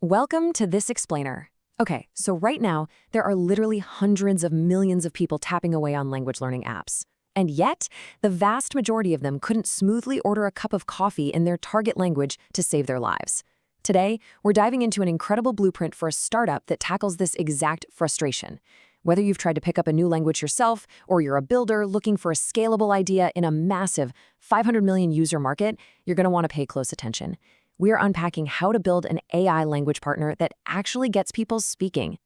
Welcome to This Explainer. Okay, so right now, there are literally hundreds of millions of people tapping away on language learning apps. And yet, the vast majority of them couldn't smoothly order a cup of coffee in their target language to save their lives. Today, we're diving into an incredible blueprint for a startup that tackles this exact frustration. Whether you've tried to pick up a new language yourself, or you're a builder looking for a scalable idea in a massive 500 million user market, you're going to want to pay close attention. We're unpacking how to build an AI language partner that actually gets people speaking.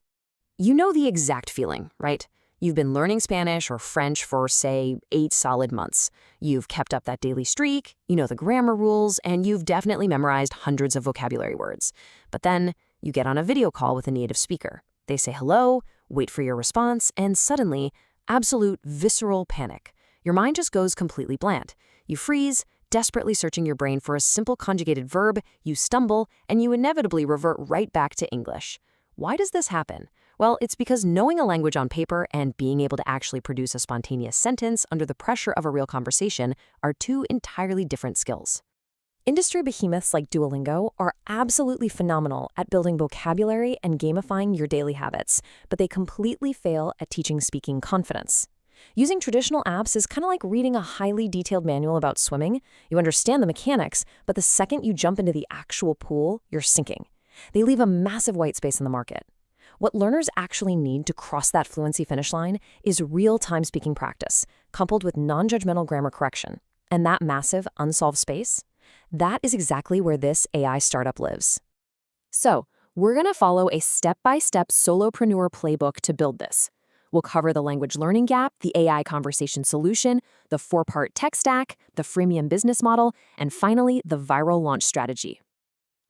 You know the exact feeling, right? You've been learning Spanish or French for, say, 8 solid months. You've kept up that daily streak, you know the grammar rules, and you've definitely memorized hundreds of vocabulary words. But then you get on a video call with a native speaker. They say hello, wait for your response, and suddenly, absolute visceral panic. Your mind just goes completely blank. You freeze, desperately searching your brain for a simple conjugated verb, you stumble, and you inevitably revert right back to English. Why does this happen? Well, it's because knowing a language on paper and being able to actually produce a spontaneous sentence under the pressure of a real conversation are two entirely different skills. Industry behemoths like Duolingo are absolutely phenomenal at building vocabulary and gamifying your daily habits, but they completely fail at teaching speaking confidence. Using traditional apps is kind of like reading a highly detailed manual about swimming. You understand the mechanics, but the second you jump into the actual pool, you're sinking. They leave a massive white space in the market. What learners actually need to cross that fluency finish line is real-time speaking practice, coupled with non-judgmental grammar correction. And that massive unsolved space? That is exactly where this AI startup lives. So, we're going to follow a step-by-step solopreneur playbook to build this. We'll cover the language learning gap, the AI conversation solution, the 4-part tech stack, the freemium business model, and finally, the viral launch strategy.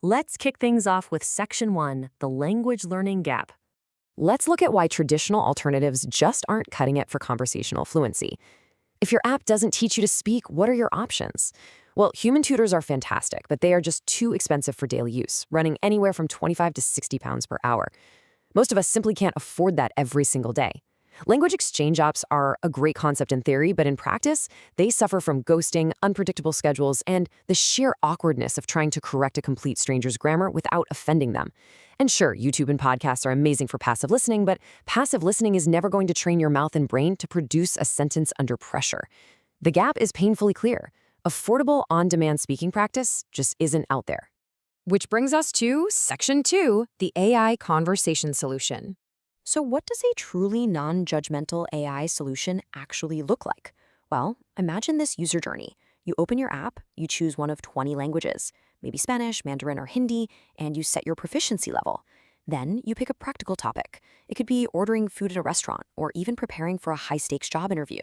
Let's kick things off with Section 1, the language learning gap. Let's look at why traditional alternatives just aren't cutting it for conversational fluency. If your app doesn't teach you to speak, what are your options? Well, human tutors are fantastic, but they are just too expensive for daily use, running anywhere from 25 to 60 pounds per hour. Most of us simply can't afford that every single day. Language exchange apps are a great concept in theory, but in practice, they suffer from ghosting, unpredictable schedules, and the sheer awkwardness of trying to correct a complete stranger's grammar without offending them. And sure, YouTube and podcasts are amazing for passive listening, but passive listening is never going to train your mouth and brain to produce a sentence under pressure. The gap is painfully clear. Affordable on-demand speaking practice just isn't out there. Which brings us to Section 2, the AI conversation solution. So what does a truly non-judgmental AI solution actually look like? Well, imagine this user journey. You open your app, you choose one of 20 languages, maybe Spanish, Mandarin, or Hindi, and you set your proficiency level. Then you pick a practical topic. It could be ordering food at a restaurant or even preparing for a high-stakes job interview.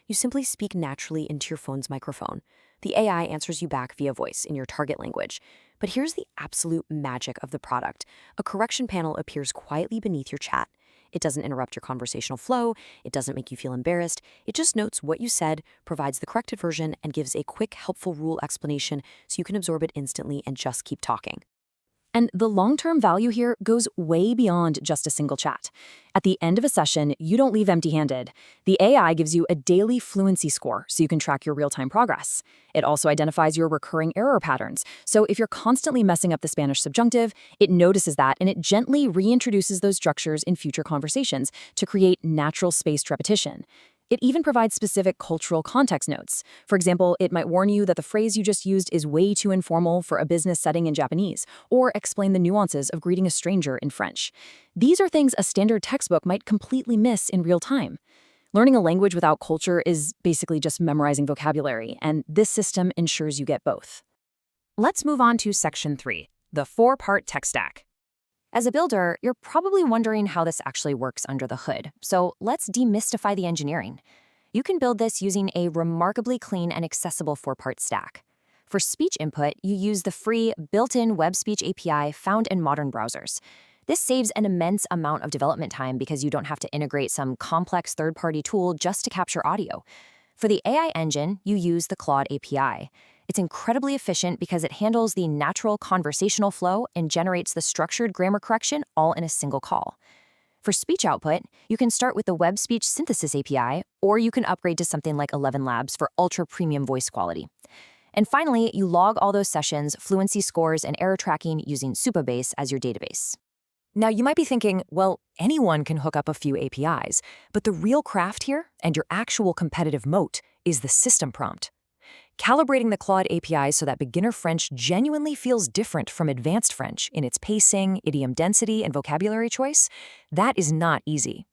You simply speak naturally into your phone's microphone. The AI answers you back via voice in your target language. But here's the absolute magic of the product. A correction panel appears quietly beneath your chat. It doesn't interrupt your conversational flow, it doesn't make you feel embarrassed, it just notes what you said, provides the corrected version, and gives a quick, helpful rule explanation so you can absorb it instantly and just keep talking. And the long-term value here goes way beyond just a single chat. At the end of a session, you don't leave empty-handed. The AI gives you a daily fluency score so you can track your real-time progress. It also identifies your recurring error patterns. So if you're constantly messing up the Spanish subjunctive, it notices that and it gently reintroduces those structures in future conversations to create natural spaced repetition. It even provides specific cultural context notes. For example, it might warn you that the phrase you just used is way too informal for a business setting in Japanese, or explain the nuances of greeting a stranger in French. These are things a standard textbook might completely miss in real time. Learning a language without culture is basically just memorizing vocabulary, and this system ensures you get both. Let's move on to Section 3, the 4-part tech stack. As a builder, you're probably wondering how this actually works under the hood, so let's demystify the engineering. You can build this using a remarkably clean and accessible 4-part stack. For speech input, you use the free built-in web speech API found in modern browsers. This saves an immense amount of development time because you don't have to integrate some complex third-party tool just to capture audio. For the AI engine, you use the Claude API. It's incredibly efficient because it handles the natural conversational flow and generates the structured grammar correction all in a single call. For speech output, you can start with the Web Speech Synthesis API, or you can upgrade to something like 11 Labs for ultra-premium voice quality. And finally, you log all those sessions, fluency scores, and error tracking using Supabase as your database. Now, you might be thinking, well, anyone can hook up a few APIs, but the real craft here, and your actual competitive moat, is the system prompt. Calibrating the Claude APIs so that beginner French genuinely feels different from advanced French in its pacing, idiom density, and vocabulary choice, that is not easy.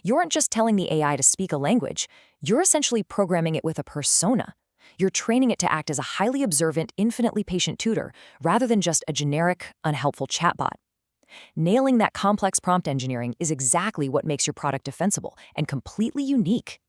You aren't just telling the AI to speak a language, you're essentially programming it with a persona. You're training it to act as a highly observant, infinitely patient tutor, rather than just a generic, unhelpful chatbot. Nailing that complex prompt engineering is exactly what makes your product defensible and completely unique.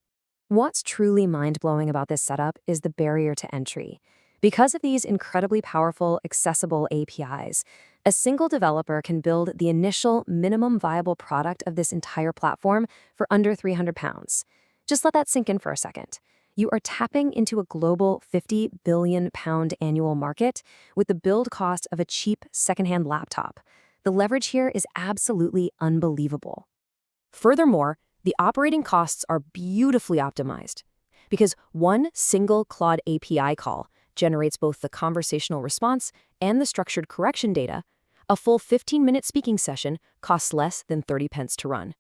What's truly mind-blowing about this setup is the barrier to entry. Because of these incredibly powerful, accessible APIs, a single developer can build the initial minimum viable product of this entire platform for under £300. Just let that sink in for a second. You are tapping into a global £50 billion annual market with the build cost of a cheap secondhand laptop. The leverage here is absolutely unbelievable. Furthermore, the operating costs are beautifully optimized because one single Claude API call generates both the conversational response and the structured correction data. A full 15-minute speaking session costs less than 30 pence to run.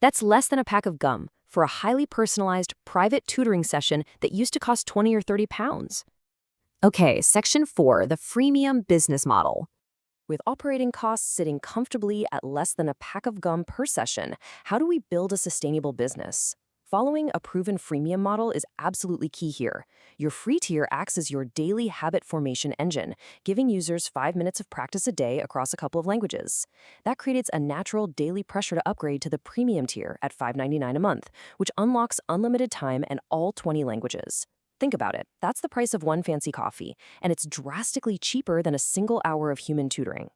That's less than a pack of gum for a highly personalized private tutoring session that used to cost 20 or 30 pounds. Okay, Section 4, the freemium business model. With operating costs sitting comfortably at less than a pack of gum per session, how do we build a sustainable business? Following a proven freemium model is absolutely key here. Your free tier acts as your daily habit formation engine, giving users 5 minutes of practice a day across a couple of languages. That creates a natural daily pressure to upgrade to the premium tier at $5.99 a month, which unlocks unlimited time and all 20 languages. Think about it. That's the price of one fancy coffee, and it's drastically cheaper than a single hour of human tutoring.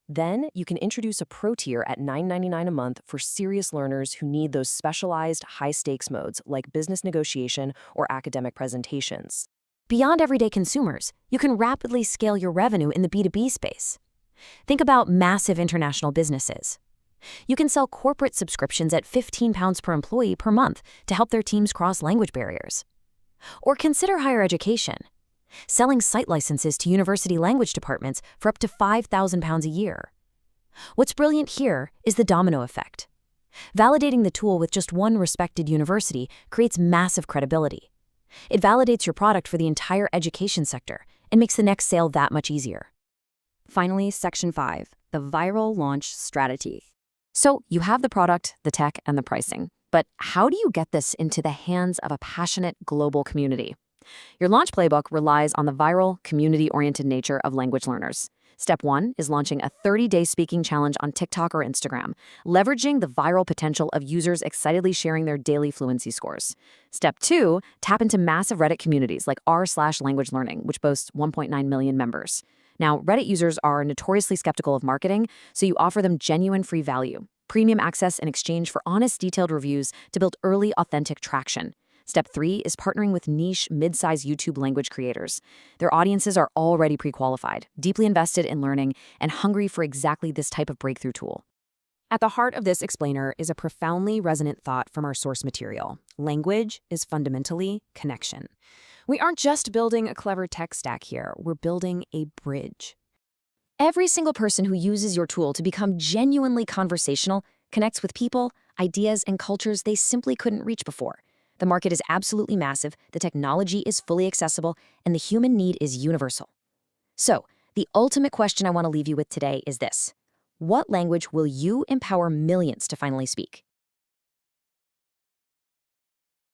Then you can introduce a pro tier at $9.99 a month for serious learners who need those specialized high-stakes modes like business negotiation or academic presentations. Beyond everyday consumers, you can rapidly scale your revenue in the B2B space. Think about massive international businesses. You can sell corporate subscriptions at £15 per employee per month to help their teams cross language barriers. Or consider higher education, selling site licenses to university language departments for up to £5,000 a year. What's brilliant here is the domino effect. Validating the tool with just one respected university creates massive credibility. It validates your product for the entire education sector and makes the next sale that much easier. Finally, Section 5, the viral launch strategy. So you have the product, the tech, and the pricing. But how do you get this into the hands of a passionate global community? Your launch playbook relies on the viral, community-oriented nature of language learners. Step 1 is launching a 30-day speaking challenge on TikTok or Instagram, leveraging the viral potential of users excitedly sharing their daily fluency scores. Step 2, tap into massive Reddit communities like r/language learning, which boasts 1.9 million members. Now, Reddit users are notoriously skeptical of marketing, so you offer them genuine free value, premium access in exchange for honest, detailed reviews to build early, authentic traction. Step 3 is partnering with niche, mid-size YouTube language creators. Their audiences are already pre-qualified, deeply invested in learning, and hungry for exactly this type of breakthrough tool. At the heart of this explainer is a profoundly resonant thought from our source material. Language is fundamentally connection. We aren't just building a clever tech stack here, we're building a bridge. Every single person who uses your tool to become genuinely conversational connects with people, ideas, and cultures they simply couldn't reach before. The market is absolutely massive, the technology is fully accessible, and the human need is universal. So, the ultimate question I want to leave you with today is this. What language will you empower millions to finally speak?